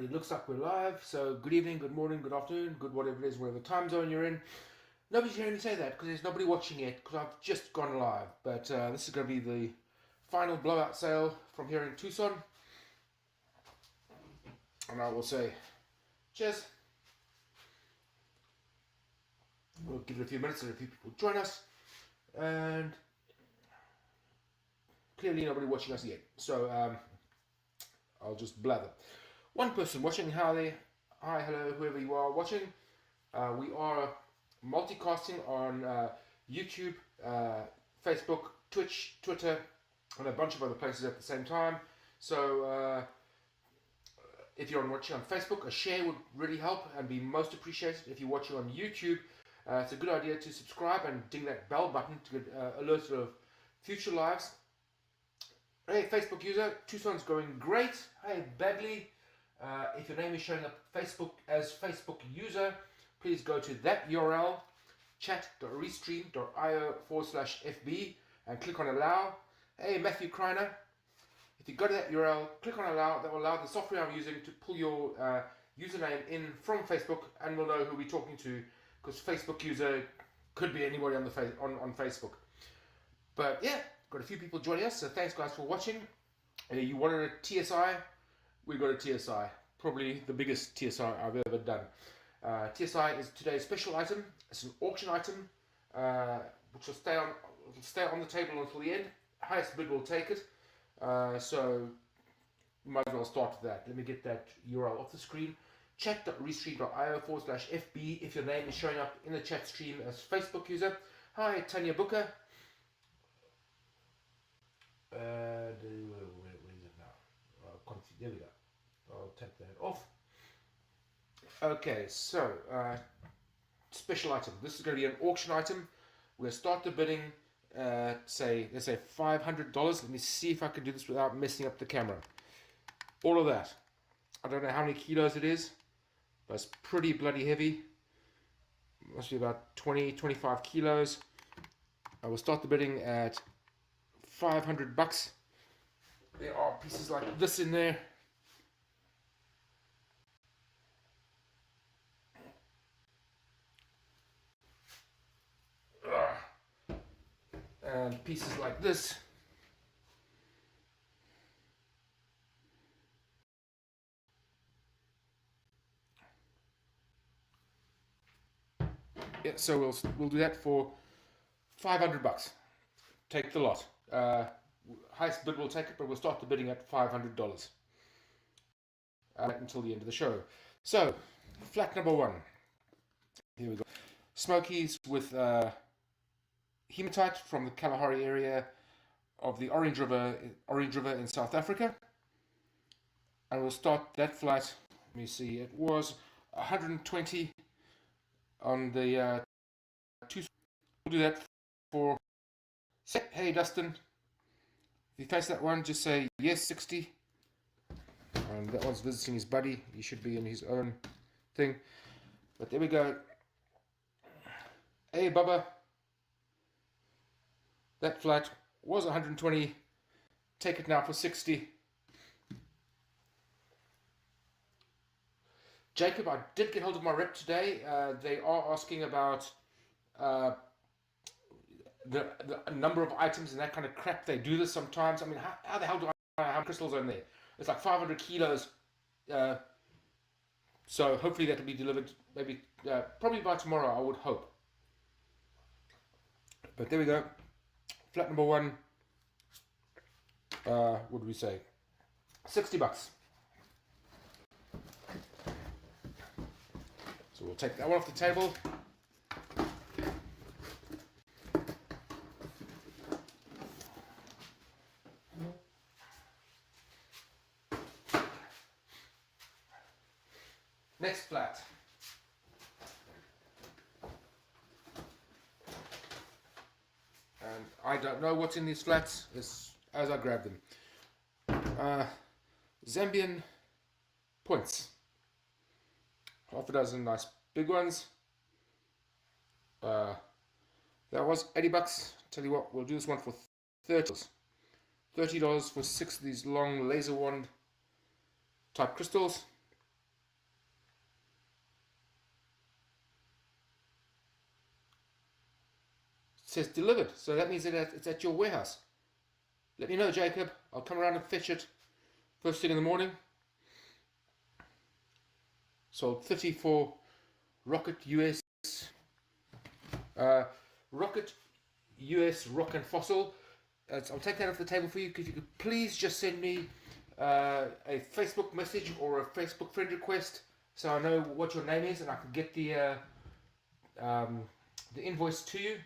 Alrighty, it looks like we're live. So good evening, good morning, good afternoon, good whatever it is, whatever time zone you're in. Nobody's hearing me say that because there's nobody watching yet because I've just gone live. But this is going to be the final blowout sale from here in Tucson. And I will say cheers. We'll give it a few minutes and a few people join us. And clearly nobody watching us yet. So I'll just blather. One person watching, hi, hello, whoever you are watching. We are multicasting on YouTube, Facebook, Twitch, Twitter, and a bunch of other places at the same time. So if you're watching on Facebook, a share would really help and be most appreciated. If you're watching on YouTube, it's a good idea to subscribe and ding that bell button to get alerted of future lives. Hey, Facebook user, Tucson's going great. Hey, Bagley, if your name is showing up Facebook as Facebook user, please go to that URL, chat.restream.io/FB, and click on allow. Hey, Matthew Kreiner, if you go to that URL, click on allow, that will allow the software I'm using to pull your username in from Facebook, and we'll know who we're talking to, because Facebook user could be anybody on the on Facebook. But yeah, got a few people joining us, so thanks guys for watching. You wanted a TSI? We got a TSI, probably the biggest TSI I've ever done. TSI is today's special item. It's an auction item, which will stay on the table until the end. Highest bid will take it. So you might as well start with that. Let me get that URL off the screen. Chat.restream.io/FB if your name is showing up in the chat stream as Facebook user. Hi, Tanya Booker. Where is it now? There we go. I'll take that off. Okay, so special item. This is going to be an auction item. We'll start the bidding at let's say $500. Let me see if I can do this without messing up the camera. All of that. I don't know how many kilos it is, but it's pretty bloody heavy. Must be about 20-25 kilos. I will start the bidding at $500. There are pieces like this in there. And pieces like this. Yeah, so we'll do that for $500. Take the lot. Highest bid will take it, but we'll start the bidding at $500 until the end of the show. So, flat number one. Here we go. Smokies with hematite from the Kalahari area of the Orange River in South Africa. And we'll start that flight. Let me see. It was 120 on the Tucson. We'll do that for. Hey, Dustin. If you face that one, just say yes, 60. And that one's visiting his buddy. He should be in his own thing. But there we go. Hey, Bubba. That flight was 120. Take it now for 60. Jacob, I did get hold of my rep today. They are asking about the number of items and that kind of crap. They do this sometimes. I mean, how the hell do I have crystals on there? It's like 500 kilos. So hopefully that will be delivered maybe probably by tomorrow, I would hope. But there we go. Flat number one. What do we say? $60. So we'll take that one off the table. Next flat. And I don't know what's in these flats as I grab them. Zambian points. Half a dozen nice big ones. That was $80. Tell you what, we'll do this one for $30. $30 for 6 of these long laser wand type crystals. says delivered, so that means that it's at your warehouse. Let me know, Jacob. I'll come around and fetch it first thing in the morning. Sold 30 for Rocket US. Rocket US Rock and Fossil. I'll take that off the table for you. If you could please just send me a Facebook message or a Facebook friend request, so I know what your name is and I can get the invoice to you.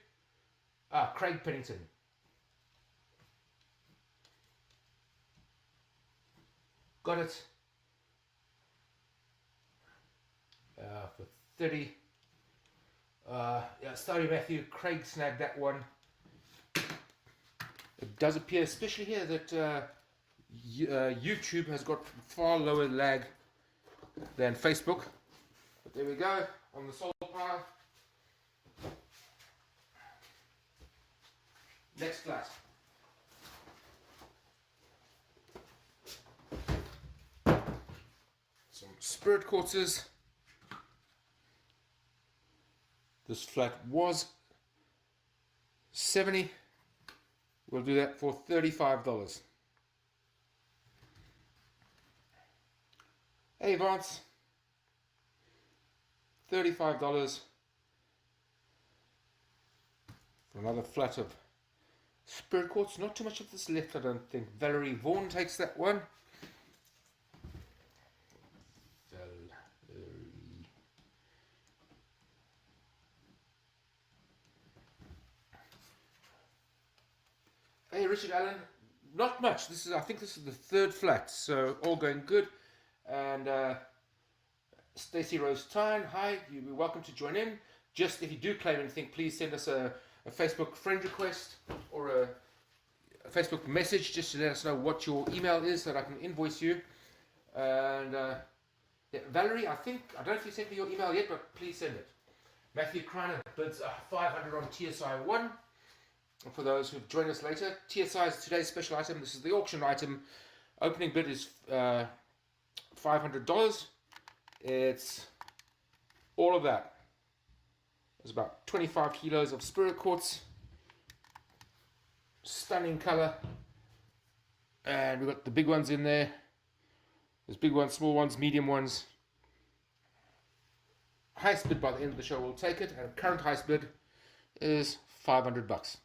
Craig Pennington. Got it. For 30. Sorry, Matthew. Craig snagged that one. It does appear, especially here, that YouTube has got far lower lag than Facebook. But there we go, on the solar pile. Next flat. Some spirit quartzes. This flat was $70. We'll do that for $35. Hey Vance, $35 for another flat of spirit quartz. Not too much of this left, I don't think. Valerie Vaughan takes that one. Hey Richard Allen, not much. I think this is the third flat, so all going good. And Stacey Rose Tyne, hi, you're welcome to join in. Just if you do claim anything, please send us a Facebook friend request or a Facebook message just to let us know what your email is so that I can invoice you. And yeah, Valerie, I don't know if you sent me your email yet, but please send it. Matthew Kreiner bids 500 on TSI 1. And for those who've joined us later, TSI is today's special item. This is the auction item. Opening bid is $500. It's all of that. There's about 25 kilos of spirit quartz. Stunning color. And we've got the big ones in there. There's big ones, small ones, medium ones. Highest bid by the end of the show will take it. And current highest bid is $500.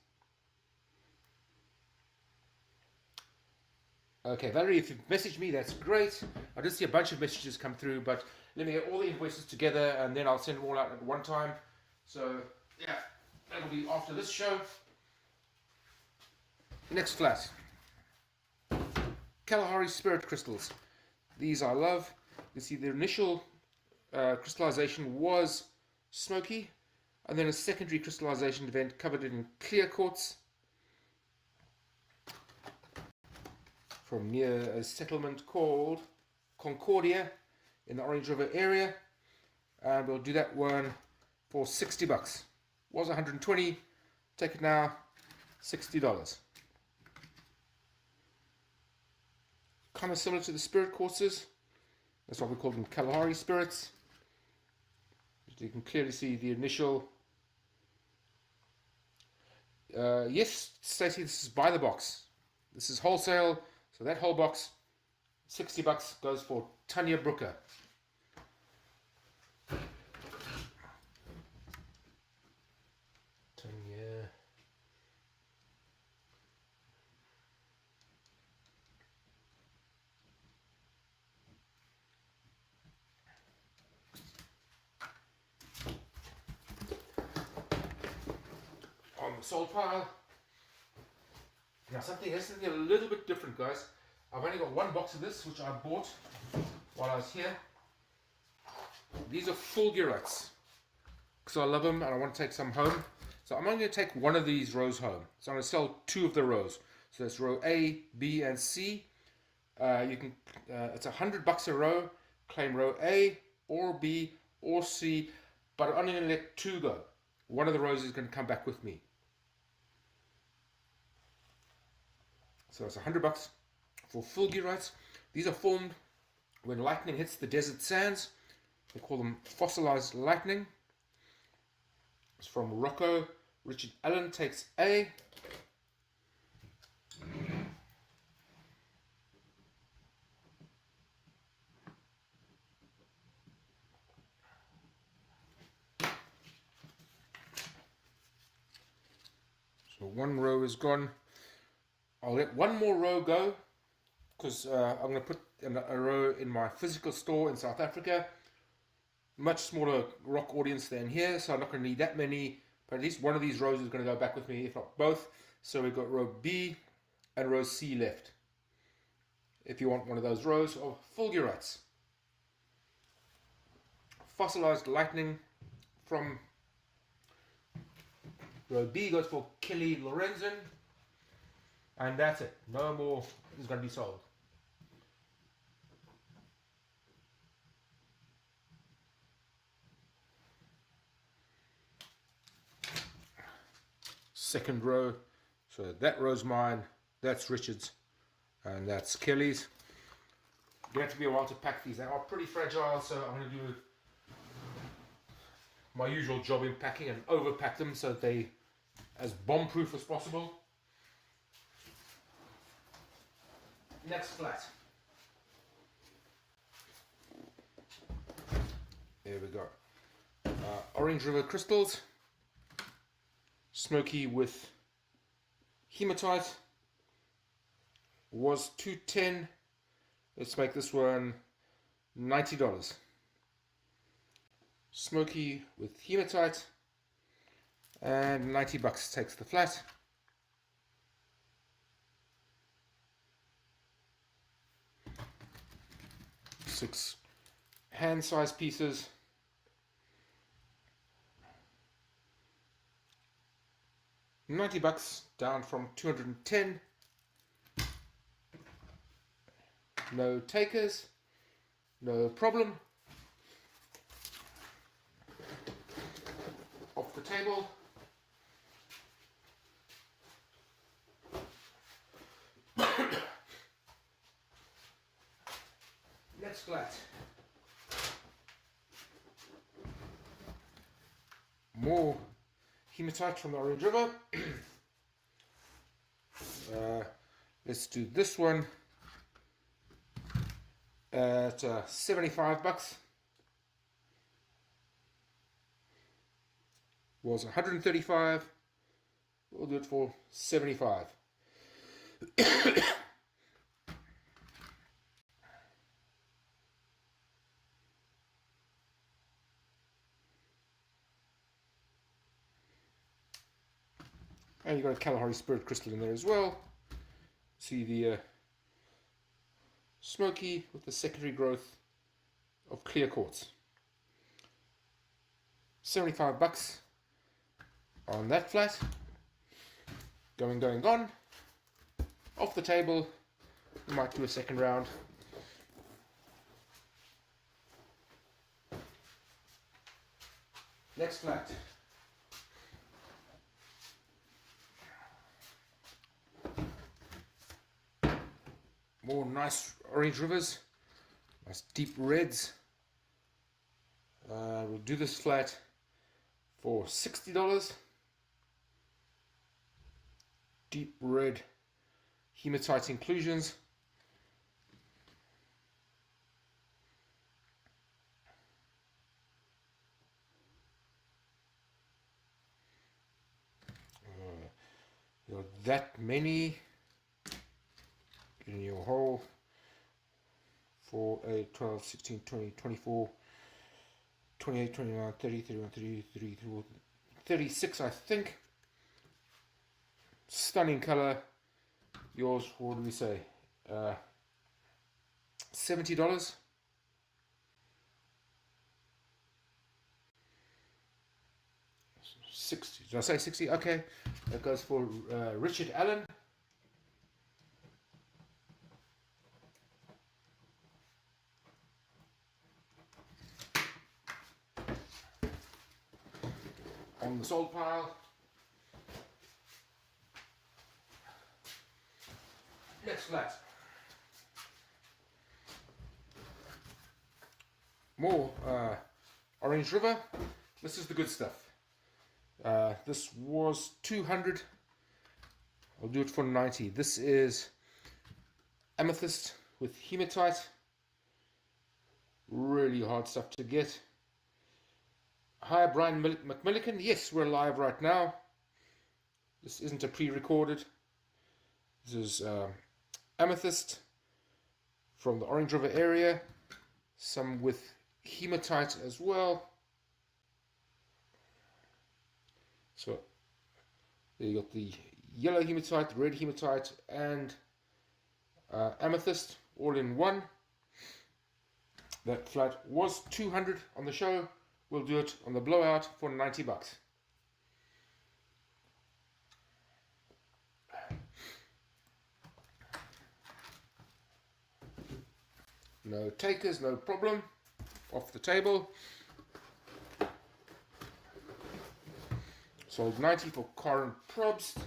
Okay, Valerie, if you've messaged me, that's great. I did see a bunch of messages come through, but let me get all the invoices together and then I'll send them all out at one time. So, yeah, that'll be after this show. Next flat. Kalahari Spirit Crystals. These I love. You see the initial crystallization was smoky, and then a secondary crystallization event covered it in clear quartz. From near a settlement called Concordia in the Orange River area, and we'll do that one for $60. Was $120, take it now, $60. Kind of similar to the spirit quartzes. That's why we call them Kalahari spirits. You can clearly see the initial. Yes, Stacey, this is by the box. This is wholesale. So that whole box, $60 goes for Tanya Brooker. Tanya. On the sold pile. Now something a little bit different, guys. I've only got one box of this, which I bought while I was here. These are fulgurites, because I love them and I want to take some home. So I'm only going to take one of these rows home. So I'm going to sell two of the rows. So that's row A, B, and C. It's $100 a row. Claim row A or B or C, but I'm only going to let two go. One of the rows is going to come back with me. So it's $100 for fulgurites. These are formed when lightning hits the desert sands. They call them fossilized lightning. It's from Rocco Richard Allen takes A. So one row is gone. I'll let one more row go because I'm going to put a row in my physical store in South Africa. Much smaller rock audience than here, so I'm not going to need that many, but at least one of these rows is going to go back with me, if not both. So we've got row B and row C left. If you want one of those rows of fulgurites. Fossilized lightning from row B goes for Kelly Lorenzen. And that's it. No more is going to be sold. Second row. So that row's mine. That's Richard's. And that's Kelly's. You have to be a while to pack these. They are pretty fragile, so I'm going to do my usual job in packing and overpack them so that they as bomb proof as possible. Next flat. There we go. Orange River crystals. Smoky with hematite. Was $210. Let's make this one $90. Smoky with hematite. And $90 takes the flat. Six hand-sized pieces. $90 down from $210. No takers, no problem. Off the table. Next flat. More hematite from the Orange River. Let's do this one at $75. Was $135. We'll do it for $75. And you've got a Kalahari Spirit crystal in there as well. See the smoky with the secondary growth of clear quartz. $75 on that flat. Going, gone. Off the table. We might do a second round. Next flat. More nice orange rivers, nice deep reds. We'll do this flat for $60. Deep red hematite inclusions. That many in your hole. 4, 8, 12, 16, 20, 24, 28, 29, 30, 31, 30, 33, 36, I think. Stunning color. Yours, what do we say? $70. $60. Did I say 60? Okay. That goes for Richard Allen. On the sold pile. Next flat. More Orange River. This is the good stuff. This was 200. I'll do it for 90. This is amethyst with hematite. Really hard stuff to get. Hi, Brian McMillican. Yes, we're live right now. This isn't a pre-recorded. This is amethyst from the Orange River area. Some with hematite as well. So there you got the yellow hematite, red hematite, and amethyst all in one. That flat was 200 on the show. We'll do it on the blowout for 90 bucks. No takers, no problem. Off the table. Sold 90 for Karen Probst.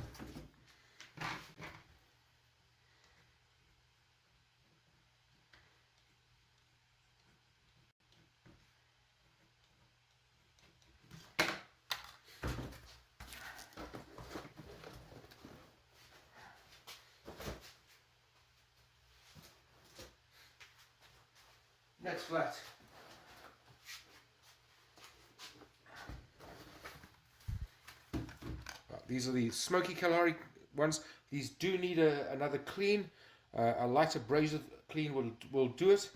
Next flat. These are the smoky Kalahari ones. These do need another clean. A light abrasive clean will do it.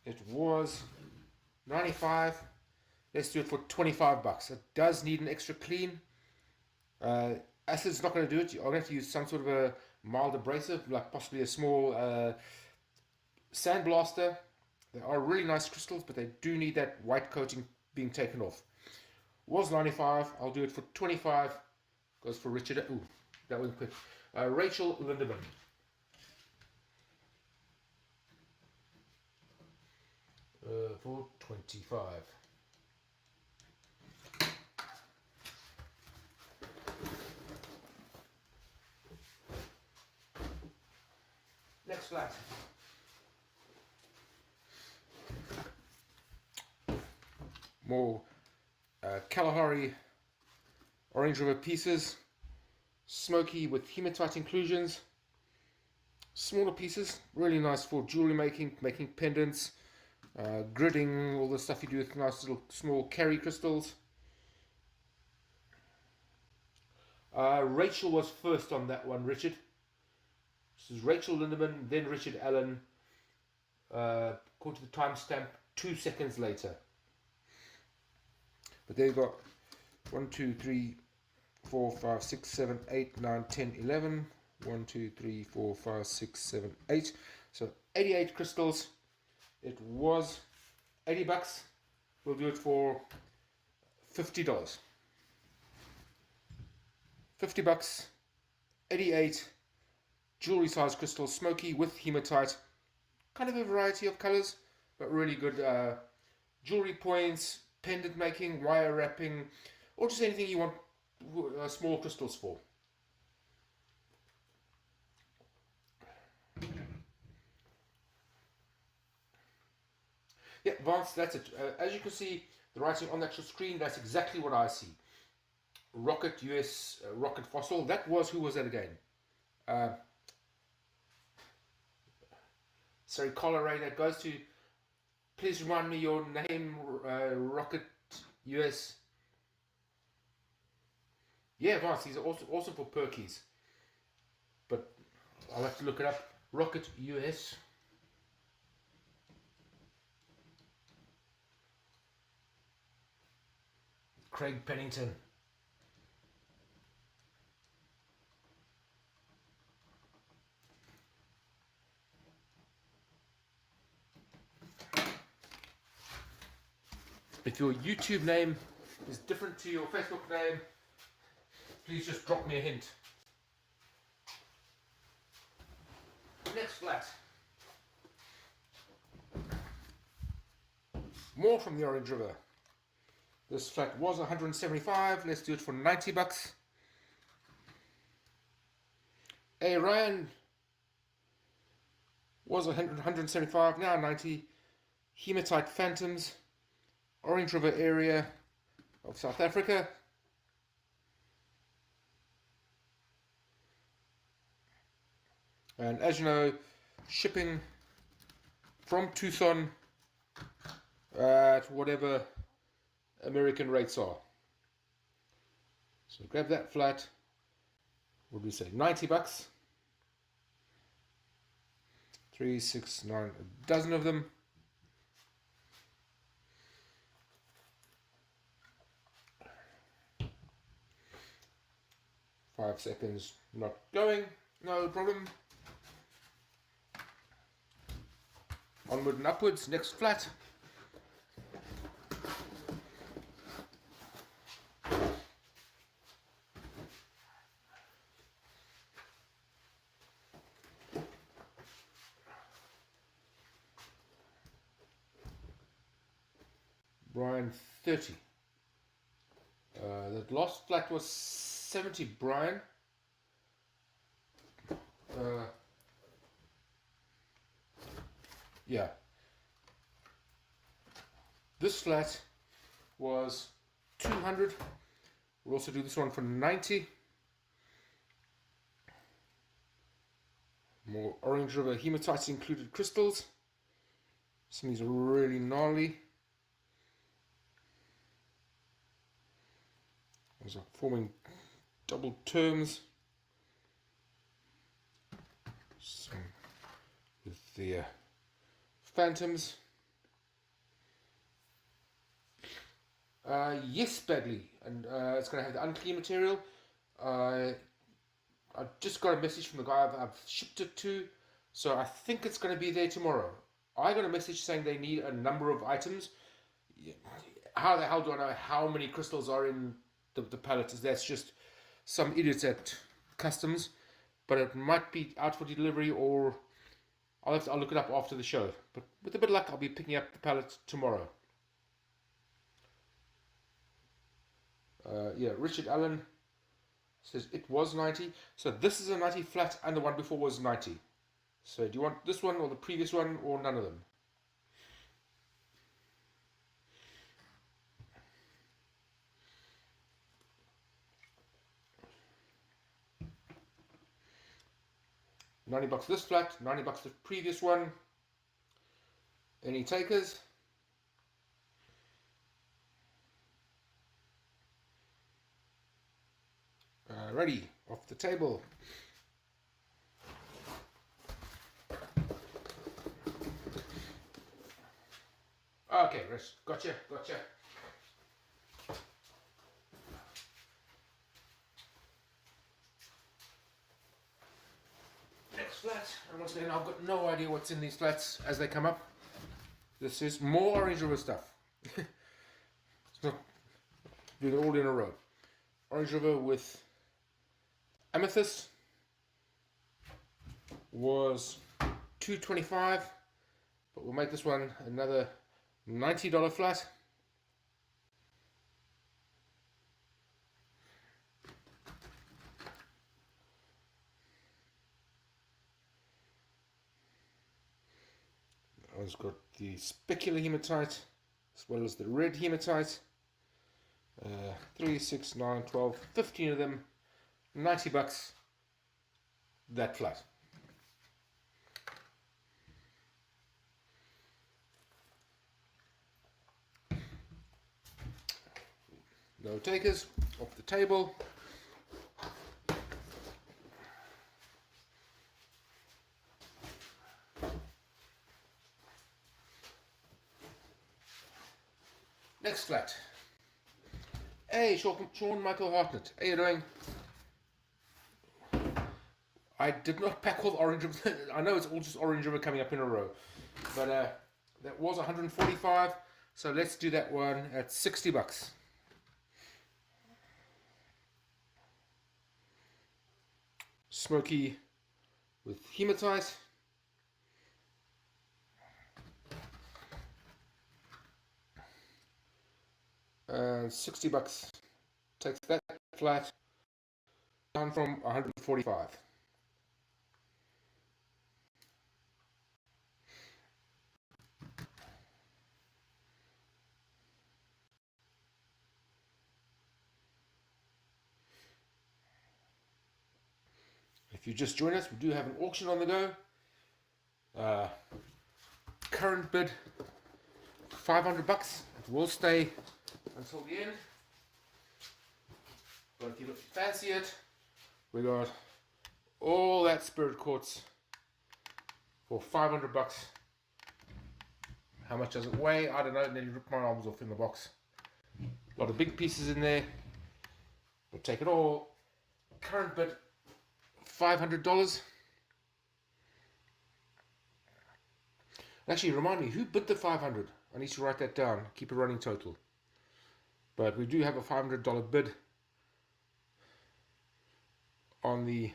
It was 95. Let's do it for 25 bucks. It does need an extra clean. Acid's not going to do it. You're going to have to use some sort of a mild abrasive, like possibly a small sandblaster. They are really nice crystals, but they do need that white coating being taken off. Was 95. I'll do it for 25. Goes for Richard. Ooh, that went quick. Rachel Lindemann. For 25. Next flat. More Kalahari Orange River pieces, smoky with hematite inclusions, smaller pieces, really nice for jewelry making pendants, gridding, all the stuff you do with nice little small carry crystals. Rachel was first on that one, Richard. This is Rachel Lindemann, then Richard Allen, according to the timestamp, 2 seconds later. But there you got 1, 2, 3, 4, 5, 6, 7, 8, 9, 10, 11. 1, 2, 3, 4, 5, 6, 7, 8. So 88 crystals. It was 80 bucks. We'll do it for $50. 50 bucks. 88 jewelry size crystals, smoky with hematite. Kind of a variety of colors, but really good jewelry points, pendant making, wire wrapping, or just anything you want small crystals for. Yeah, Vance, that's it. As you can see, the writing on the actual screen, that's exactly what I see. Rocket US Rocket Fossil. That was, who was that again? Sorry, Colorado. That goes to, please remind me your name, Rocket US. Yeah, Vance, these are also for Perkies. But I'll have to look it up. Rocket US. Craig Pennington. If your YouTube name is different to your Facebook name, please just drop me a hint. Next flat. More from the Orange River. This flat was 175. Let's do it for 90 bucks. Hey, Ryan was 175, now 90. Hematite Phantoms, Orange River area of South Africa. And as you know, shipping from Tucson at whatever American rates are. So grab that flat. What do we say? 90 bucks. 3, 6, 9, a dozen of them. Five seconds, not going, no problem. Onward and upwards, next flat. Brian 30. The last flat was 70 Brian. Yeah. This flat was 200. We'll also do this one for 90. More Orange River hematites included crystals. Some of these are really gnarly. Those are forming double terms. Some with the phantoms. Yes, badly, and it's going to have the unclean material. I just got a message from the guy I've shipped it to, so I think it's going to be there tomorrow. I got a message saying they need a number of items. How the hell do I know how many crystals are in the pallet? That's just some idiots at customs, but it might be out for delivery, or I'll look it up after the show. But with a bit of luck, I'll be picking up the pallet tomorrow. Yeah, Richard Allen says it was 90. So this is a 90 flat, and the one before was 90. So do you want this one or the previous one, or none of them? $90 this flat, $90 the previous one. Any takers? Ready, off the table. Okay, Rich, gotcha. Next flat, and once again, I've got no idea what's in these flats as they come up. This is more Orange River stuff. It's not doing it all in a row. Orange River with amethyst was $225, but we'll make this one another $90 flat. I've got the specular hematite as well as the red hematite. 3, 6, 9, 12, 15 of them, $90 that flat. No takers, off the table. Next flat. Hey, Sean Michael Hartnett, how you doing? I did not pack all the Orange River. I know it's all just Orange River coming up in a row, but that was 145. So let's do that one at $60. Smoky with hematite. And $60 takes that flat down from 145. if you just join us, we do have an auction on the go. Current bid $500. It will stay until the end. But if you fancy it, we got all that spirit quartz for $500. How much does it weigh? I don't know. Nearly ripped my arms off in the box. A lot of big pieces in there. We'll take it all. Current bid $500. Actually, remind me, who bid the 500? I need to write that down. Keep a running total. But we do have a $500 bid on the,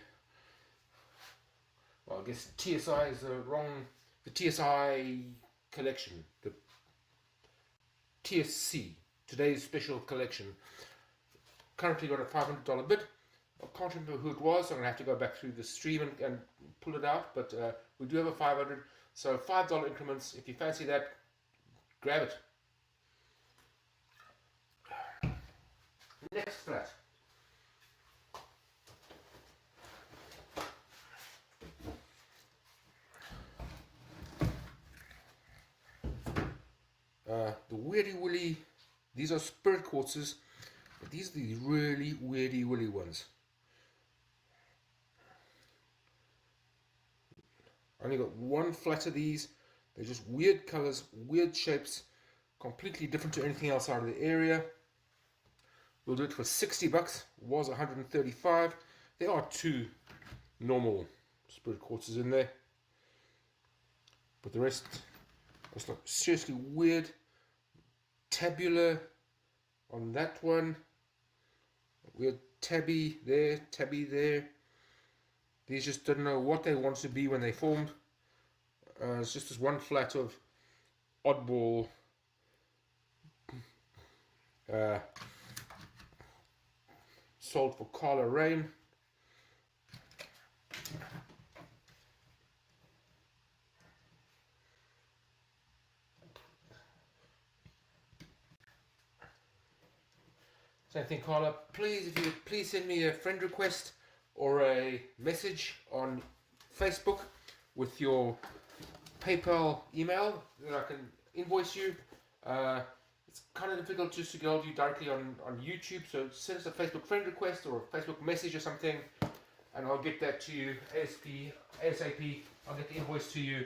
well, I guess TSI is the TSI collection, the TSC, today's special collection. Currently got a $500 bid. I can't remember who it was, so I'm going to have to go back through the stream and pull it out, but we do have a 500, so $5 increments. If you fancy that, grab it. Next flat. The weirdy woolly, these are spirit quartzes, but these are the really weirdy woolly ones. I only got one flat of these. They're just weird colors, weird shapes, completely different to anything else out of the area. We'll do it for $60. Was $135. There are two normal spirit quartzes in there, but the rest it's like seriously weird. Tabular on that one. Weird tabby there, tabby there. These just didn't know what they wanted to be when they formed. It's just this one flat of oddball sold for Carla Rain. Same thing, Carla. Please, if you would please send me a friend request or a message on Facebook with your PayPal email, then I can invoice you. It's kind of difficult just to get hold of you directly on YouTube, so send us a Facebook friend request or a Facebook message or something, and I'll get that to you ASAP. I'll get the invoice to you.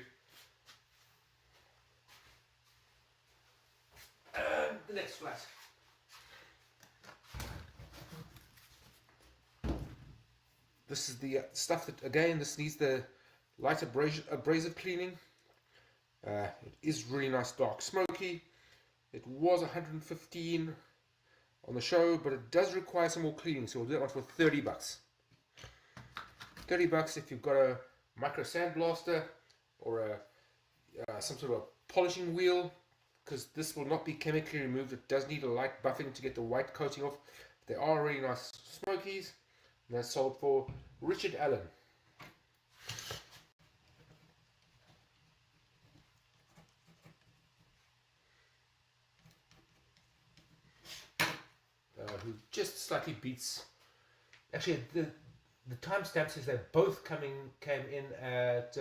The next flat. This is the stuff that, again, this needs the light abrasive cleaning. It is really nice, dark, smoky. It was 115 on the show, but it does require some more cleaning, so we'll do that one for $30. $30 if you've got a micro sandblaster or some sort of polishing wheel, because this will not be chemically removed. It does need a light buffing to get the white coating off. They are really nice smokies. And that's sold for Richard Allen. Who just slightly beats. Actually, the timestamp says they both came in at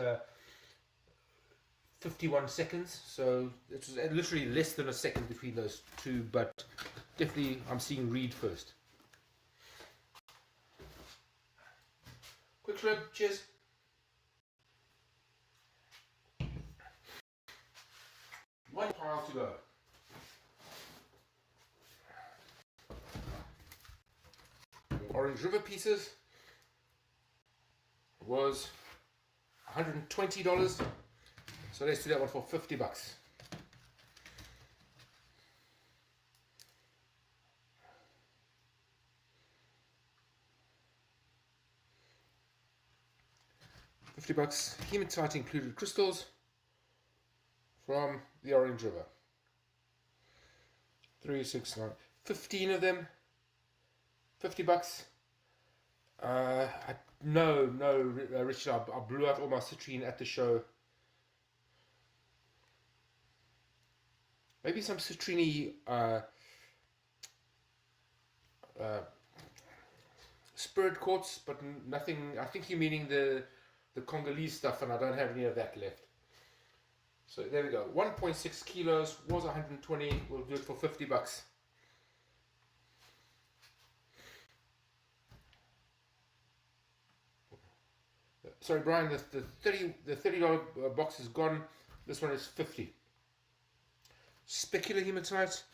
51 seconds, so it was literally less than a second between those two. But definitely, I'm seeing Reed first. Quick slurp, cheers. One pile to go. Orange River pieces was $120, so let's do that one for $50. $50. Hematite included crystals from the Orange River. 3, 6, 9, 15 of them. $50. No, Richard, I blew out all my citrine at the show. Maybe some citrine spirit quartz, but nothing. I think you're meaning the Congolese stuff, and I don't have any of that left. So there we go. 1.6 kilos was 120. We'll do it for $50. Sorry, Brian. The $30 box is gone. This one is 50. Specular hematite.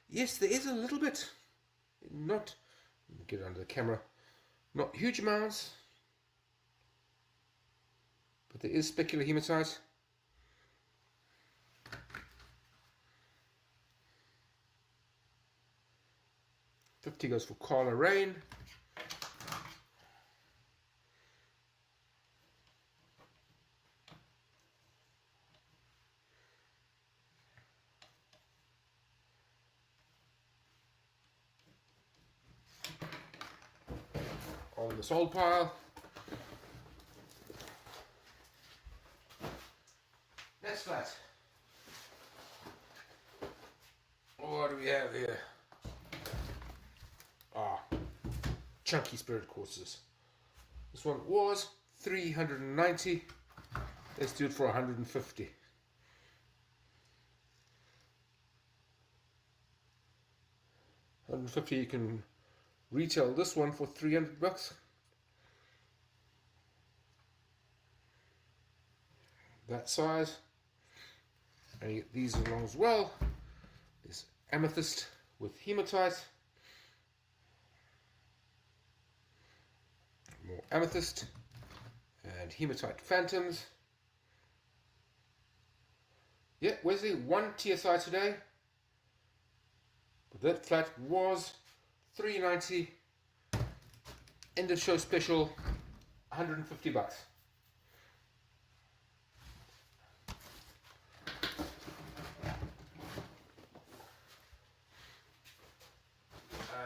Yes, there is a little bit. Not, get under the camera. Not huge amounts, but there is specular hematite. $50 goes for Carla Rain. On the sold pile. Next flat. What do we have here? Chunky spirit quartzes. This one was 390. Let's do it for 150. $150. You can retail this one for $300. That size. And you get these along as well. This amethyst with hematite. More amethyst and hematite phantoms. Yeah, Wesley, one TSI today. But that flat was $390. End of show special, $150.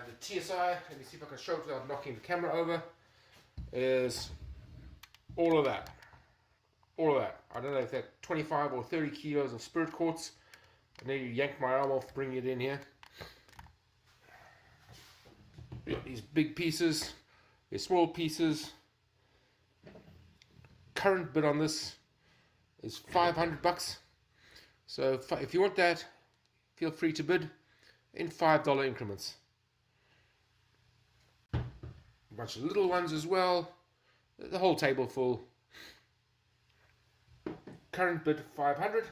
The TSI, let me see if I can show it without knocking the camera over, is all of that. All of that. I don't know if that's 25 or 30 kilos of spirit quartz. I need to yank my arm off, bring it in here. These big pieces, these small pieces. Current bid on this is $500. So if you want that, feel free to bid in $5 increments. A bunch of little ones as well. The whole table full. Current bid 500,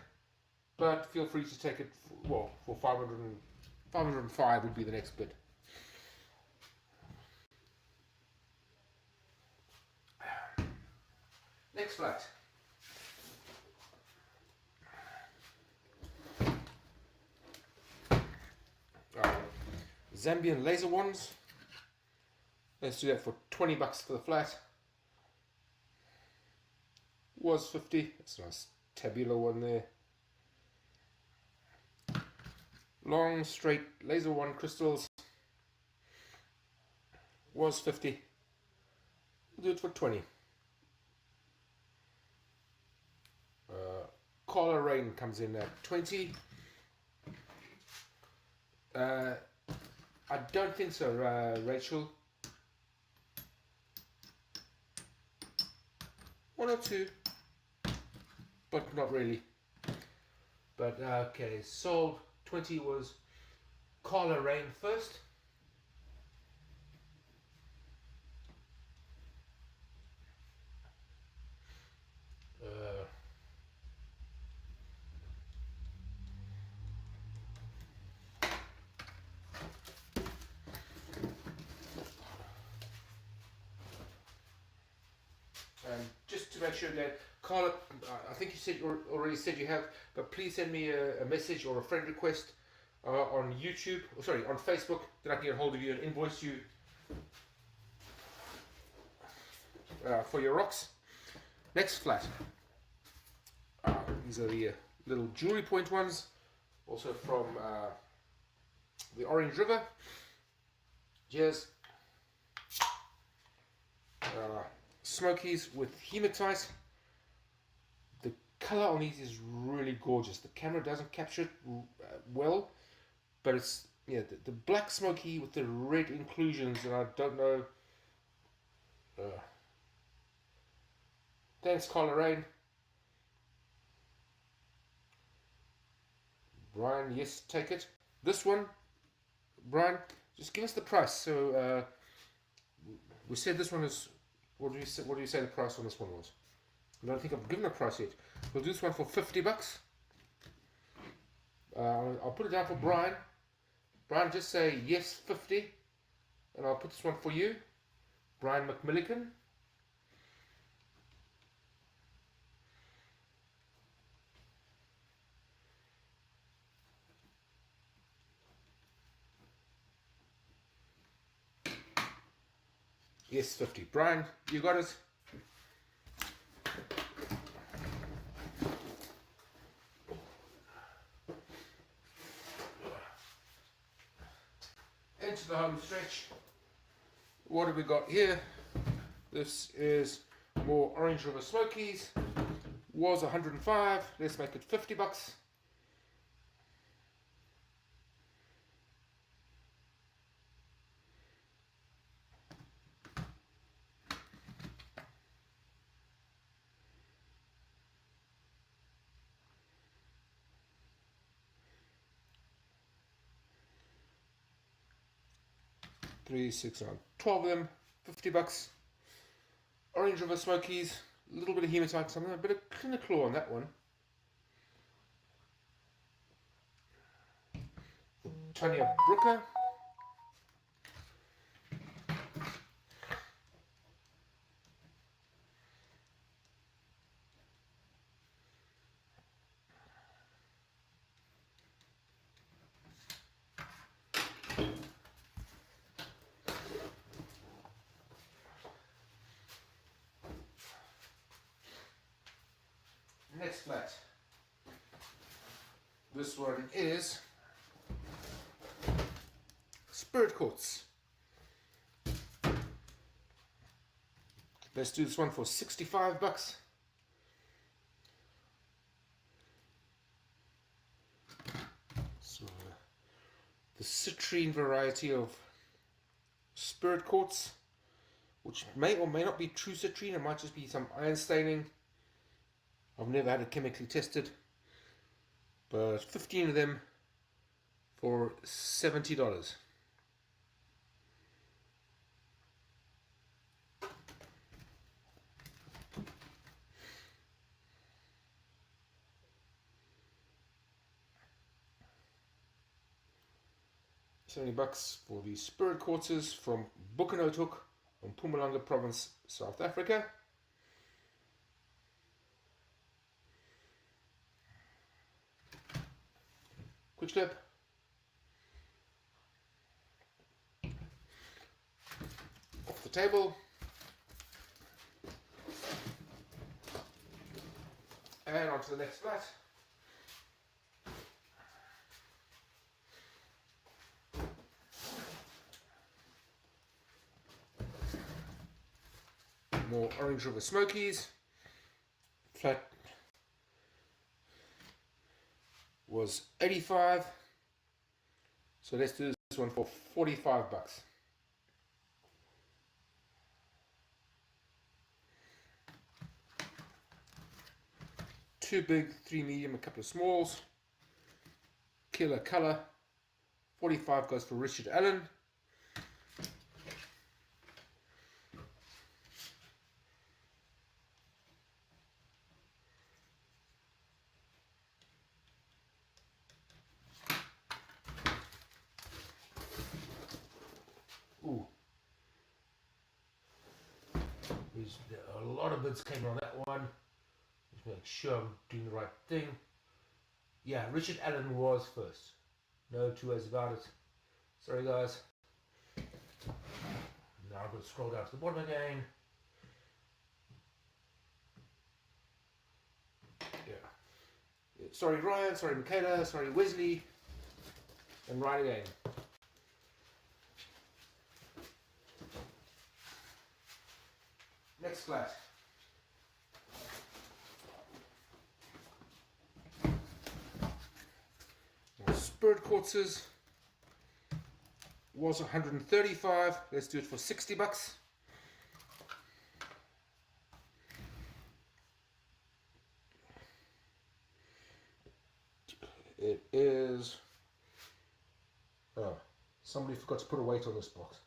but feel free to take it for 505 would be the next bid. Next flat. Zambian laser wands. Let's do that for $20 for the flat. Was 50. That's a nice tabular one there. Long straight laser wand crystals. Was 50. We'll do it for 20. Carla Rain comes in at 20. I don't think so, Rachel. 1 or 2, but not really. But okay, sold 20 was Carla Rain first. Just to make sure that Carla, I think you said already said you have, but please send me a message or a friend request on YouTube, sorry, on Facebook, then I can get a hold of you and invoice you for your rocks. Next flat. These are the little jewelry point ones, also from the Orange River. Here's smokies with hematite. The color on these is really gorgeous. The camera doesn't capture it well, but it's the black smoky with the red inclusions, and I don't know Thanks, Carla Rain. Brian, yes, take it. This one, Brian, just give us the price. So we said this one is. What do you say the price on this one was? I don't think I've given a price yet. We'll do this one for $50. I'll put it down for Brian. Brian, just say yes, 50, and I'll put this one for you, Brian McMillican. Yes, 50. Brian, you got it. Into the home stretch. What have we got here? This is more Orange River Smokies. Was 105. Let's make it $50. Three, 6, 9, 12 of them, $50. Orange River Smokies, a little bit of hematite, something, a bit of clinical on that one. Tonya Brooker. Next flat. This one is Spirit Quartz. Let's do this one for $65. So the citrine variety of Spirit Quartz, which may or may not be true citrine, it might just be some iron staining. I've never had it chemically tested, but 15 of them for $70. $70 for the Spirit Quartzes from Bukanotuk from Mpumalanga Province, South Africa. Quick step. Off the table. And on to the next flat. More Orange River Smokies. Flat was 85, so let's do this one for $45. Two big, three medium, a couple of smalls. Killer color. 45 goes for Richard Allen. Ooh. A lot of bids came on that one. Just make sure I'm doing the right thing. Yeah, Richard Allen was first. No two ways about it. Sorry guys. Now I've got to scroll down to the bottom again. Yeah. Sorry Ryan, sorry Michaela, sorry Wesley. And right again. Next flat. Spirit Quartzes was 135. Let's do it for $60. it is, oh, somebody forgot to put a weight on this box.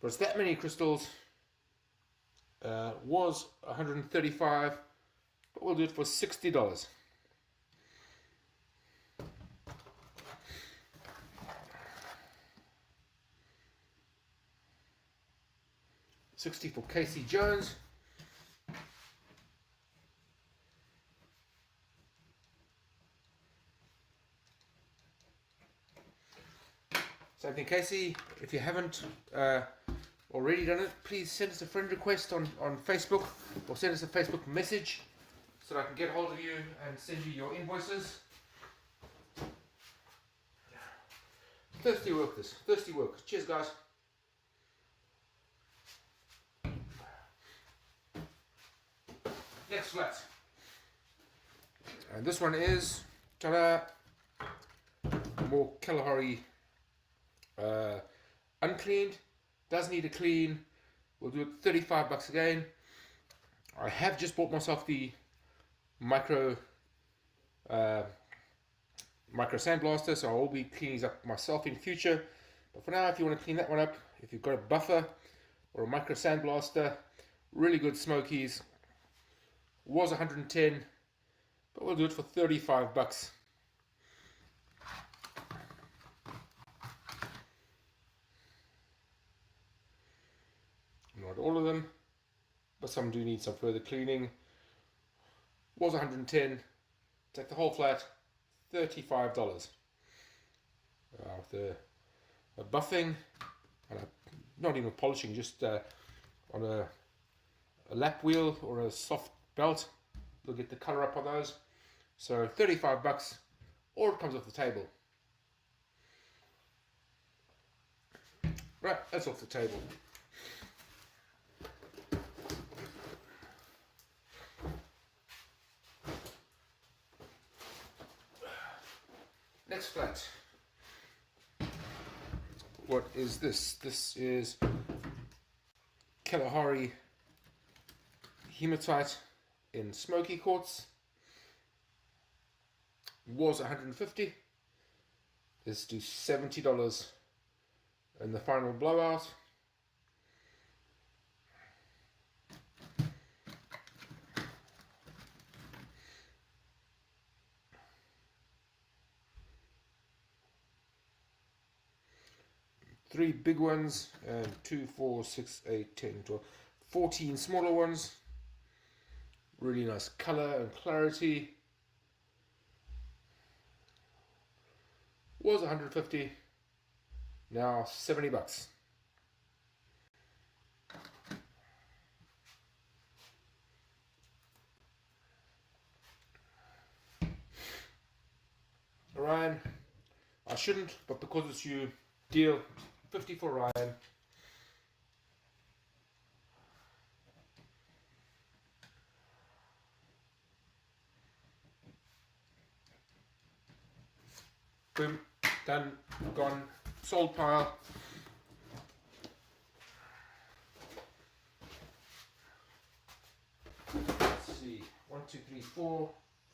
But it's that many crystals. Was $135, but we'll do it for $60. $60 for Casey Jones. Same thing, Casey. If you haven't already done it, please send us a friend request on Facebook, or send us a Facebook message so that I can get hold of you and send you your invoices. Thirsty work this. Thirsty work. Cheers, guys. Next flat. And this one is, ta-da, more Kalahari uncleaned. Does need a clean. We'll do it $35 again. I have just bought myself the micro sandblaster, so I will be cleaning these up myself in future. But for now, if you want to clean that one up, if you've got a buffer or a micro sandblaster, really good smokies. Was 110, but we'll do it for $35. Not all of them, but some do need some further cleaning. Was 110. Take the whole flat, $35. With a buffing and not even polishing, just on a lap wheel or a soft belt, they'll get the color up on those. So $35, or it comes off the table. Right, that's off the table. Next flat. What is this? This is Kalahari hematite in smoky quartz. Was 150. Let's do $70 in the final blowout. Three big ones and 2, 4, 6, 8, 10, 12, 14 smaller ones. Really nice color and clarity. Was 150, now $70. Ryan, I shouldn't, but because it's you, deal. 50 for Ryan. Boom, done, gone, sold pile. Let's see, 1, 2, 3, 4,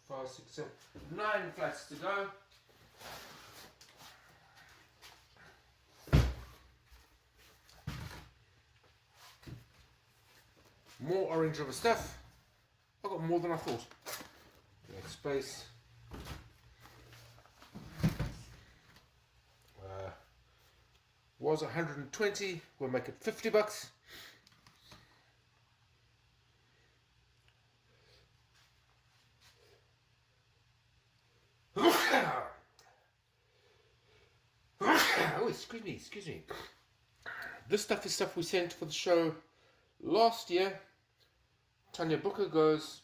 5, 6, 7, 9 flats to go. More Orange River stuff. I got more than I thought. Next space. Was 120. We'll make it $50. Oh, excuse me. This stuff is stuff we sent for the show last year. Tanya Booker goes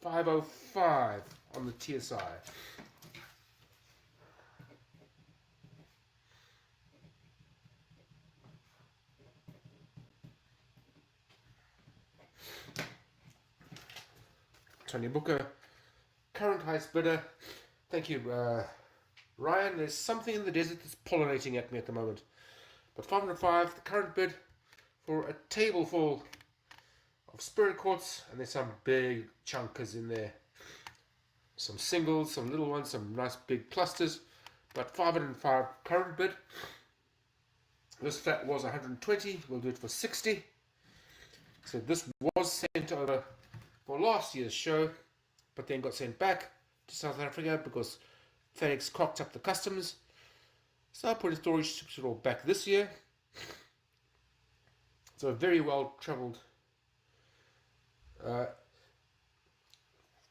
505 on the TSI. Tanya Booker, current highest bidder. Thank you, Ryan. There's something in the desert that's pollinating at me at the moment. But 505, the current bid for a table full of spirit quartz, and there's some big chunkers in there. some singles, some little ones, some nice big clusters, but 505 current bid. This flat was 120, we'll do it for 60. So this was sent over for last year's show, but then got sent back to South Africa because FedEx cocked up the customs. So I put in storage, shipped it all back this year. So a very well traveled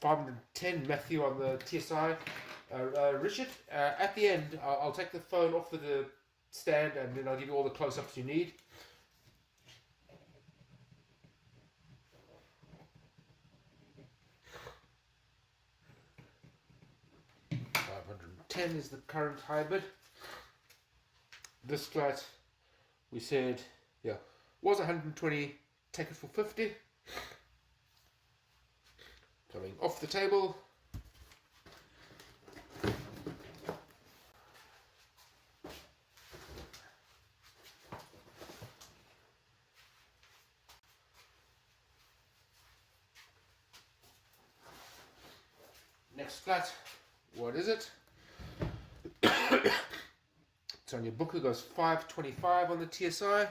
510 Matthew on the TSI. Richard, at the end, I'll take the phone off the stand and then I'll give you all the close-ups you need. $510 is the current hybrid. This flat, we said, yeah, was 120, take it for 50. Coming off the table. Next flat, what is it? It's on your booker, goes 525 on the TSI.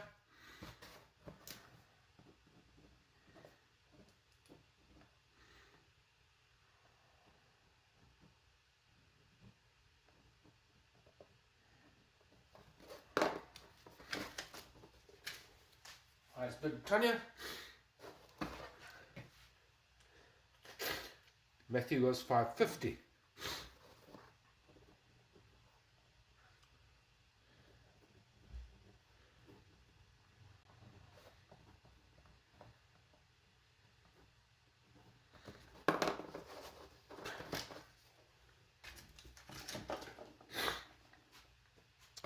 Highest bid, Tanya. Matthew goes 550.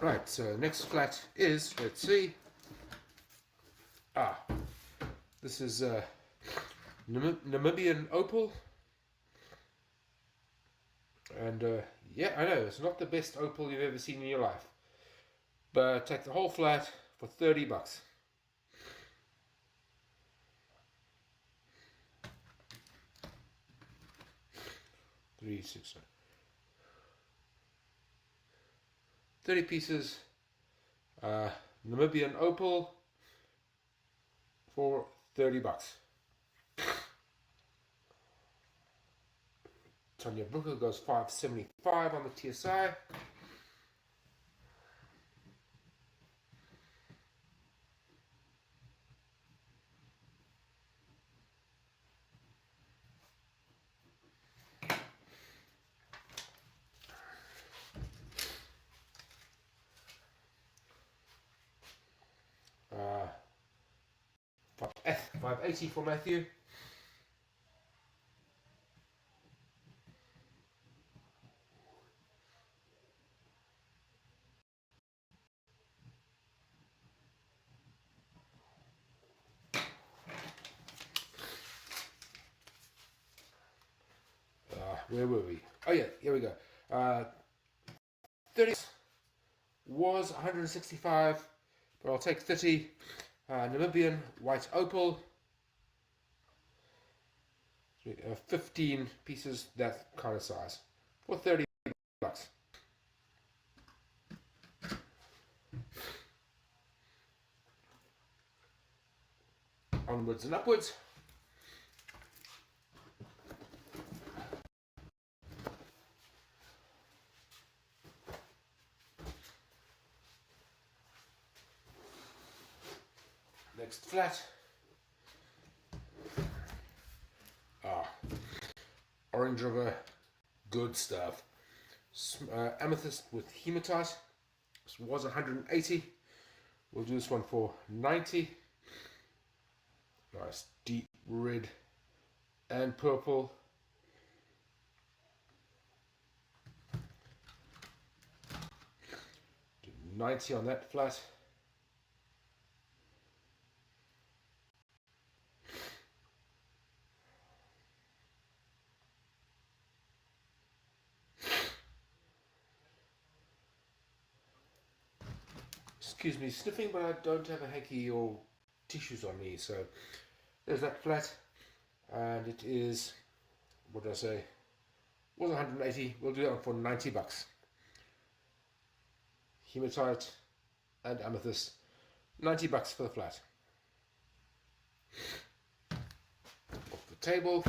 Right, so next flat is, let's see. This is Namibian opal. And yeah, I know, it's not the best opal you've ever seen in your life. But take the whole flat for $30. 369. 30 pieces Namibian opal for $30. Tanya Booker goes 575 on the TSI. Uh, 580 for Matthew. Where were we? Oh yeah, here we go. 30 was 165, but I'll take 30 Namibian white opal. 15 pieces, that kind of size, for $30. Onwards and upwards. Next flat. Orange River, good stuff. Amethyst with hematite. This was 180. We'll do this one for 90. Nice deep red and purple. Do 90 on that flat. Excuse me sniffing, but I don't have a hanky or tissues on me, so there's that flat. And it is, what did I say, Was 180. We'll do that one for 90 bucks. Hematite and amethyst, 90 bucks for the flat. Off the table.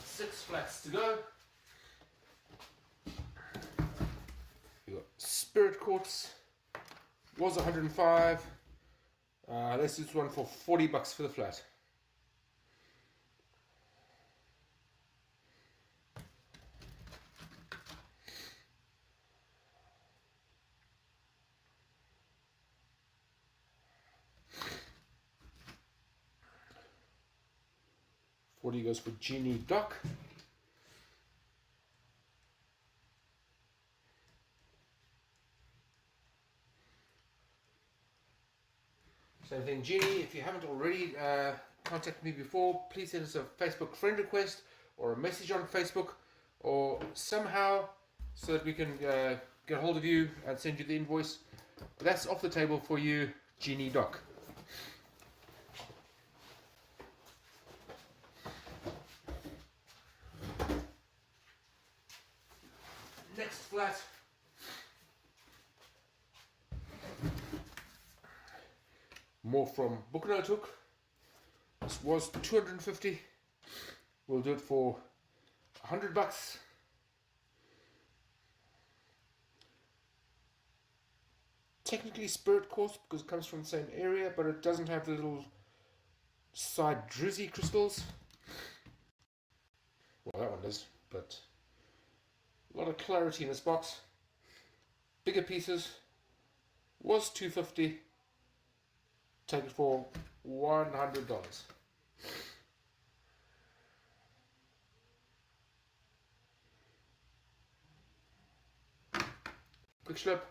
Six flats to go. We got spirit quartz. Was 105. Let's do this one for 40 bucks for the flat. $40 goes for Genie Doc. Same thing, Genie, if you haven't already contacted me before, please send us a Facebook friend request or a message on Facebook or somehow so that we can get hold of you and send you the invoice. That's off the table for you, Genie Doc. Next flat. More from Tucson. This was 250. We'll do it for 100 bucks. Technically spirit quartz because it comes from the same area, but it doesn't have the little side drizzy crystals. Well, that one does, but a lot of clarity in this box. Bigger pieces. Was 250. Take it for $100. Quick slip.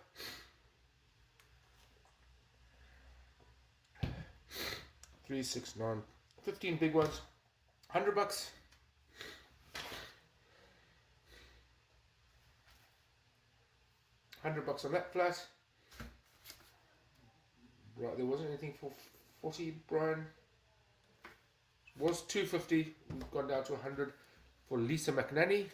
3, 6, 9, 15 big ones. 100 bucks. $100 on that flat. Right, there wasn't anything for 40, Brian. It was 250. We've gone down to 100 for Lisa McNanny.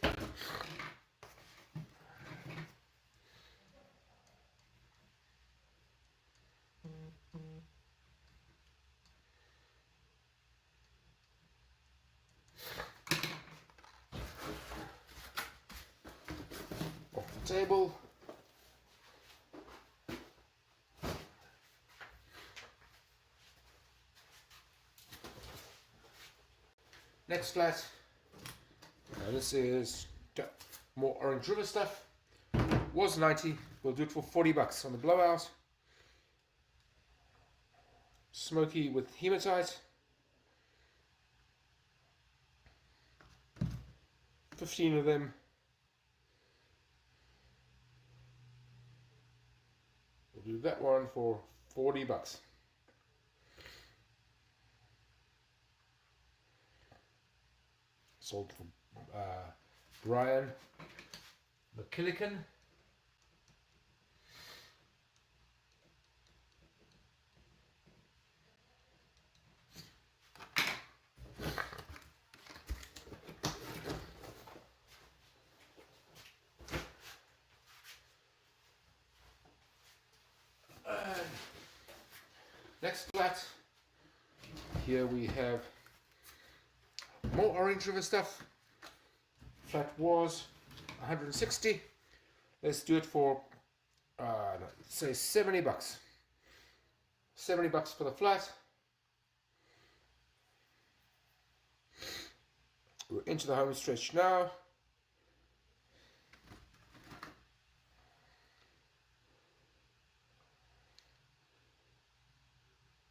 Off the table. Next flat, this is more Orange River stuff. Was 90, we'll do it for 40 bucks on the blowout. Smoky with hematite. 15 of them. We'll do that one for 40 bucks. Sold from Brian McKillican. Next flat, here we have more Orange River stuff. Flat was 160. Let's do it for say 70 bucks. 70 bucks for the flat. We're into the home stretch now.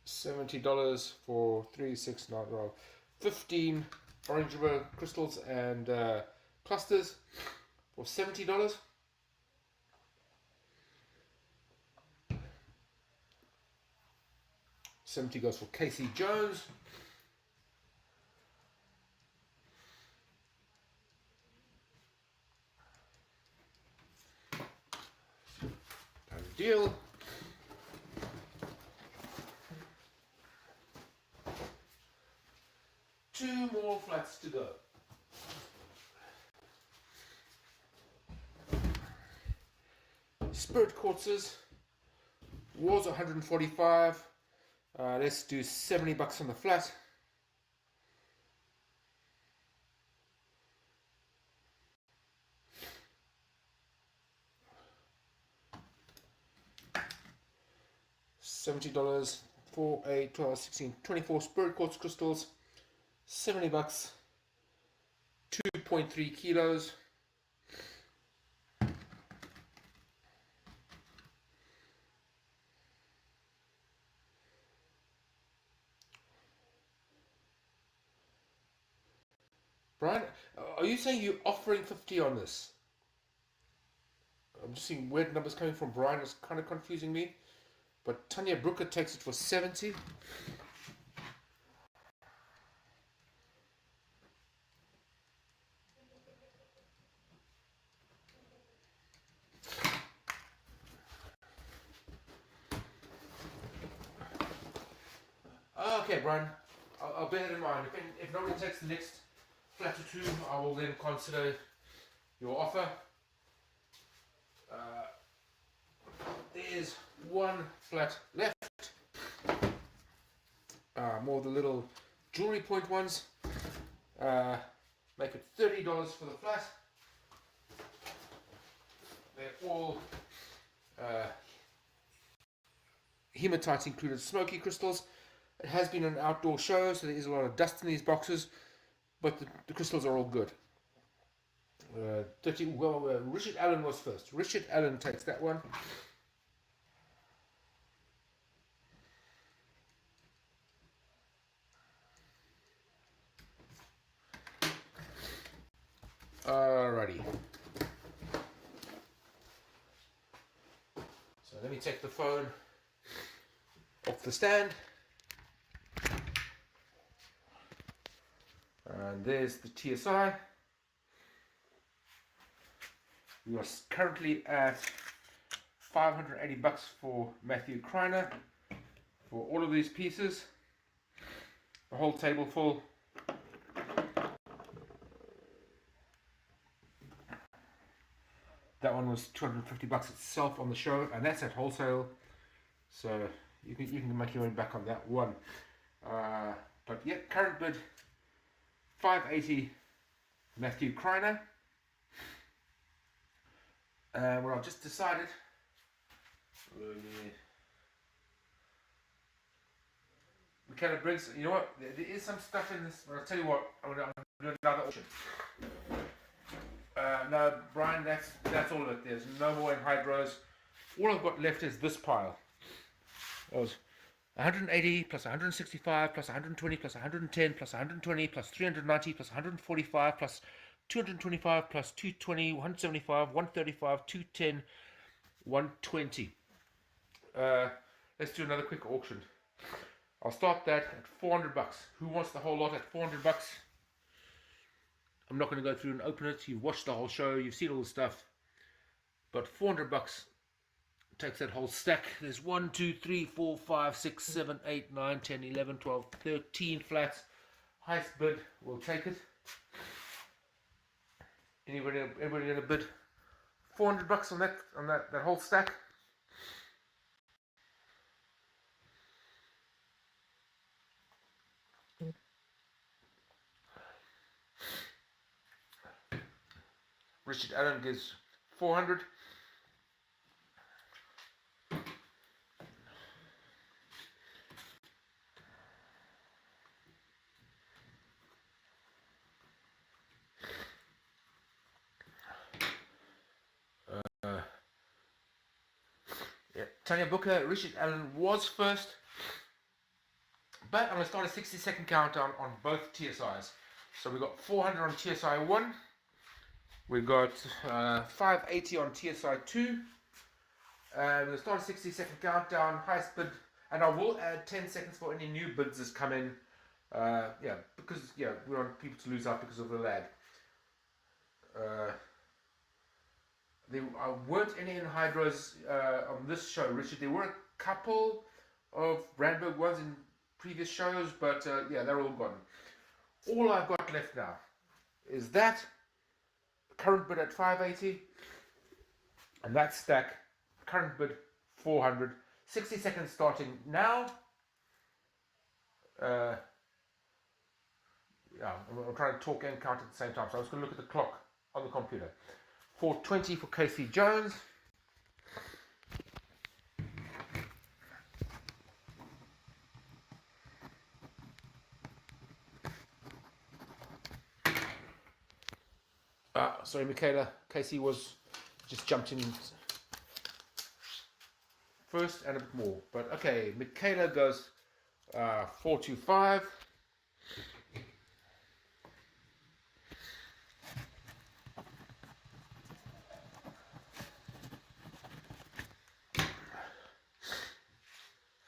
$70 for 3, 6, 9, 12, 15 Orange River crystals and clusters for $70. $70 goes for Casey Jones. Done deal. 2 more flats to go. Spirit quartzes. Was 145. Let's do 70 bucks on the flat. $70, 4, 8, 12, 16, 24 spirit quartz crystals, 70 bucks, 2.3 kilos. Brian, are you saying you're offering 50 on this? I'm just seeing weird numbers coming from Brian. It's kind of confusing me. But Tanya Brooker takes it for 70. Okay, Brian, I'll bear it in mind. If nobody takes the next flat or two, I will then consider your offer. There's one flat left. More of the little jewelry point ones. Make it $30 for the flat. They're all hematite included smoky crystals. It has been an outdoor show, so there is a lot of dust in these boxes, but the crystals are all good. 30. Well, Richard Allen was first. Richard Allen takes that one. Alrighty. So let me take the phone off the stand. And there's the TSI. We are currently at 580 bucks for Matthew Kreiner for all of these pieces. The whole table full. That one was 250 bucks itself on the show, and that's at wholesale. So you can make your own back on that one. But yeah, current bid 580 Matthew Kreiner. And what I've just decided, McKenna Briggs, you know what, there is some stuff in this, but I'll tell you what, I'm going to do another auction. No, Brian, that's all of it. There's no more in hydros. All I've got left is this pile. That was 180 plus 165 plus 120 plus 110 plus 120 plus 390 plus 145 plus 225 plus 220, 175, 135, 210, 120. Let's do another quick auction. I'll start that at 400 bucks. Who wants the whole lot at 400 bucks? I'm not going to go through and open it. You've watched the whole show. You've seen all the stuff. But 400 bucks takes that whole stack. There's 1, 2, 3, 4, 5, 6, 7, 8, 9, 10, 11, 12, 13 flats. Highest bid will take it. Anybody going to bid 400 bucks on that whole stack? Richard Allen gives 400. Yeah, Tanya Booker, Richard Allen was first, but I'm going to start a 60-second countdown on both TSIs. So we got 400 on TSI 1, we got 580 on TSI 2, and we'll start a 60-second countdown, highest bid, and I will add 10 seconds for any new bids that come in, because we want people to lose out because of the lag. There weren't any in hydros on this show, Richard. There were a couple of Brandberg ones in previous shows, but they're all gone. all I've got left now is that current bid at 580 and that stack, current bid 400. 60 seconds starting now. Yeah, I'm trying to talk and count at the same time, so I'm just going to look at the clock on the computer. 420 for Casey Jones. Sorry, Michaela. Casey was just jumped in first and a bit more. But okay, Michaela goes 425.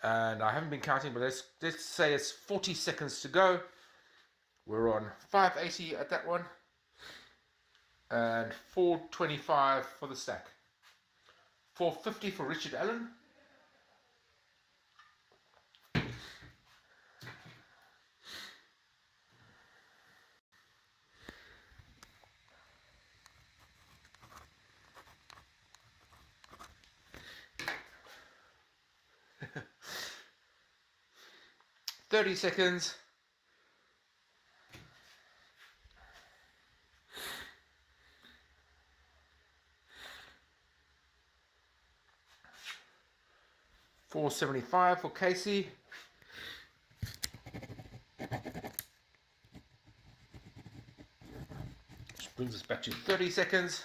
And I haven't been counting, but let's say it's 40 seconds to go. We're on 580 at that one. And 425 for the stack. 450 for Richard Allen. Thirty seconds. $4.75 for Casey. Which brings us back to 30 seconds.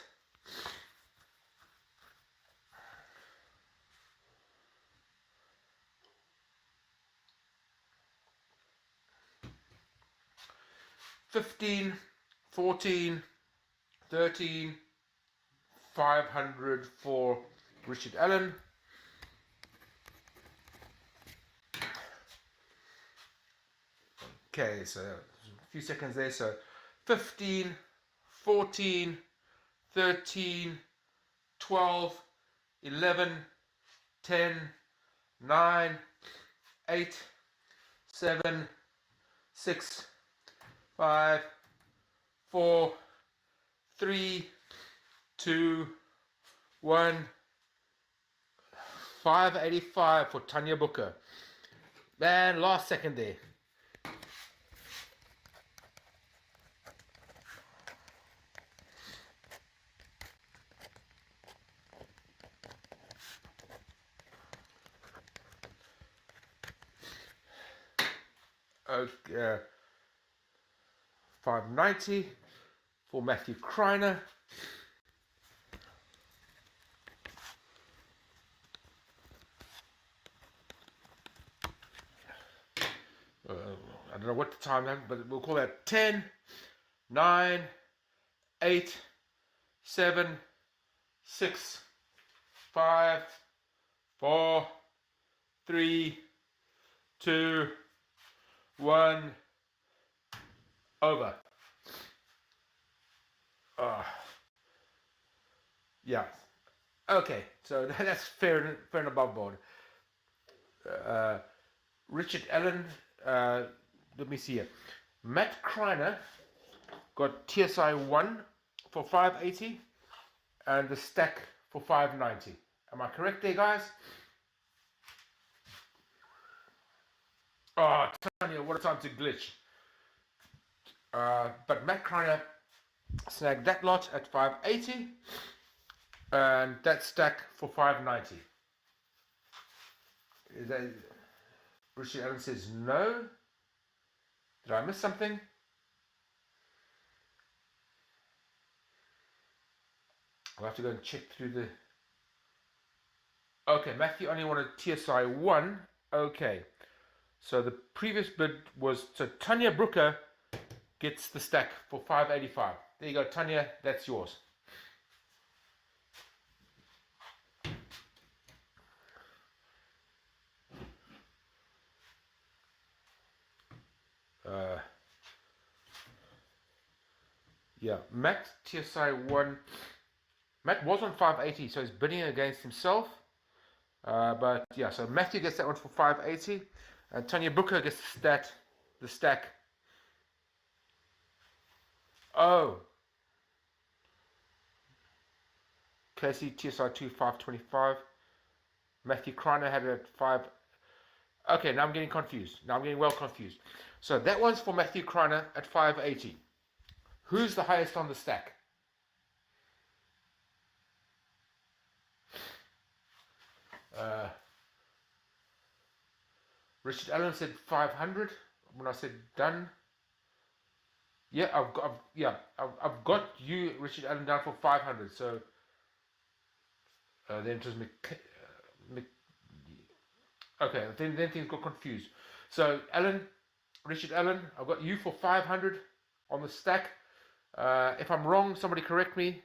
$15, $14, $13, $500 for Richard Allen. Okay, so a few seconds there. So 15, 14, 13, 12, 11, 10, 9, 8, 7, 6, 5, 4, 3, 2, 1. 585 for Tanya Booker. Man, last second there. Okay, 590 for Matthew Kreiner. I don't know what the time is, but we'll call that 10, 9, 8, 7, 6, 5, 4, 3, 2, 1, over. Yeah. Okay, so that's fair and above board. Richard Allen, let me see here. Matt Kreiner got TSI 1 for 580 and the stack for 590. Am I correct there, guys? Oh, Tanya, what a time to glitch. But Matt Kreiner snagged that lot at 580 and that stack for 590. Is that, Richard Allen says no. Did I miss something? I'll have to go and check through the... Okay, Matthew only wanted TSI 1. Okay. So the previous bid was... So Tanya Brooker gets the stack for 585. There you go, Tanya. That's yours. Yeah, Matt TSI 1. Matt was on 580, so he's bidding against himself. But yeah, so Matthew gets that one for 580, and Tanya Booker gets the stack Oh, Casey TSI 2 525. Matthew Kreiner had it at 5. Okay, now I'm getting confused. Now I'm getting well confused. So that one's for Matthew Kreiner at 580. Who's the highest on the stack? Richard Allen said 500 when I said done. Yeah, I've got you, Richard Allen, down for 500. So then it was okay. Then things got confused. So Richard Allen, I've got you for 500 on the stack. If I'm wrong, somebody correct me.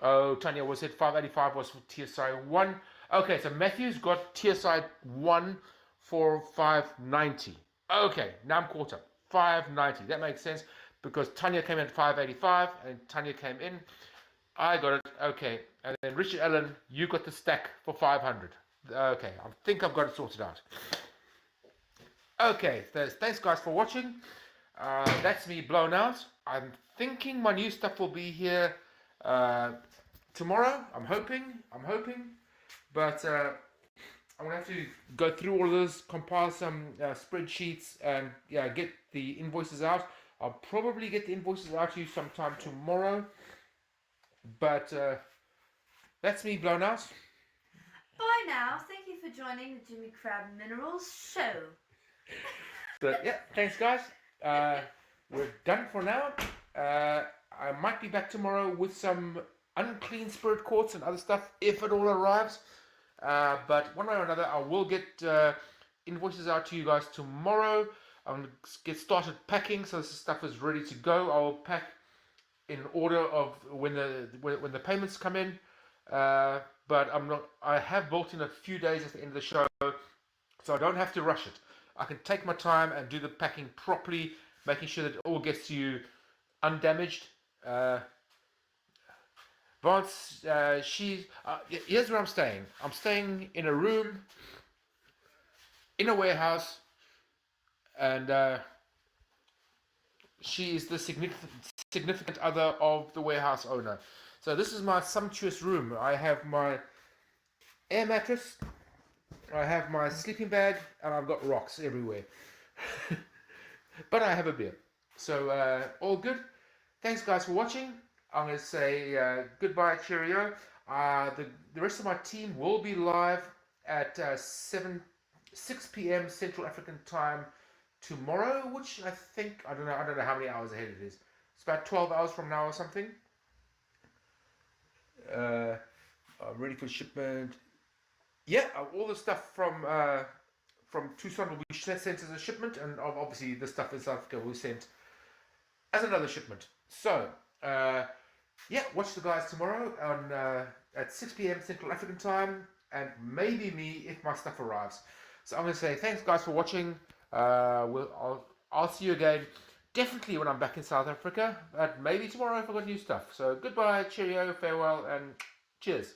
Oh, Tanya was at 585 was for TSI 1. Okay, so Matthew's got TSI 1 for 590. Okay, now I'm caught up. 590. That makes sense because Tanya came in at 585 and Tanya came in. I got it. Okay, and then Richard Allen, you got the stack for 500. Okay, I think I've got it sorted out. Okay, thanks guys for watching. That's me blown out. I'm thinking my new stuff will be here tomorrow. I'm hoping, but I'm gonna have to go through all of this, compile some spreadsheets, and yeah, get the invoices out. I'll probably get the invoices out to you sometime tomorrow. But that's me blown out. Bye now. Thank you for joining the Jimmy Crab Minerals show. But yeah, thanks guys. We're done for now. I might be back tomorrow with some unclean spirit quartz and other stuff if it all arrives. But one way or another, I will get invoices out to you guys tomorrow. I'm going to get started packing, so this stuff is ready to go. I will pack in order of when the payments come in. But I'm not. I have built in a few days at the end of the show, so I don't have to rush it. I can take my time and do the packing properly, making sure that it all gets to you undamaged. Vance, here's where I'm staying. I'm staying in a room, in a warehouse, and she is the significant other of the warehouse owner. So this is my sumptuous room. I have my air mattress, I have my sleeping bag, and I've got rocks everywhere. But I have a beer. So all good. Thanks guys for watching. I'm going to say goodbye, cheerio. The rest of my team will be live at 6 p.m. Central African time tomorrow, which I think, I don't know how many hours ahead it is. It's about 12 hours from now or something. I'm ready for shipment. Yeah, all the stuff from Tucson will be sent as a shipment, and obviously the stuff in South Africa will be sent as another shipment. So, yeah, watch the guys tomorrow on at 6 p.m. Central African time, and maybe me if my stuff arrives. So I'm going to say thanks guys for watching. I'll see you again, definitely when I'm back in South Africa, but maybe tomorrow if I've got new stuff. So goodbye, cheerio, farewell, and cheers.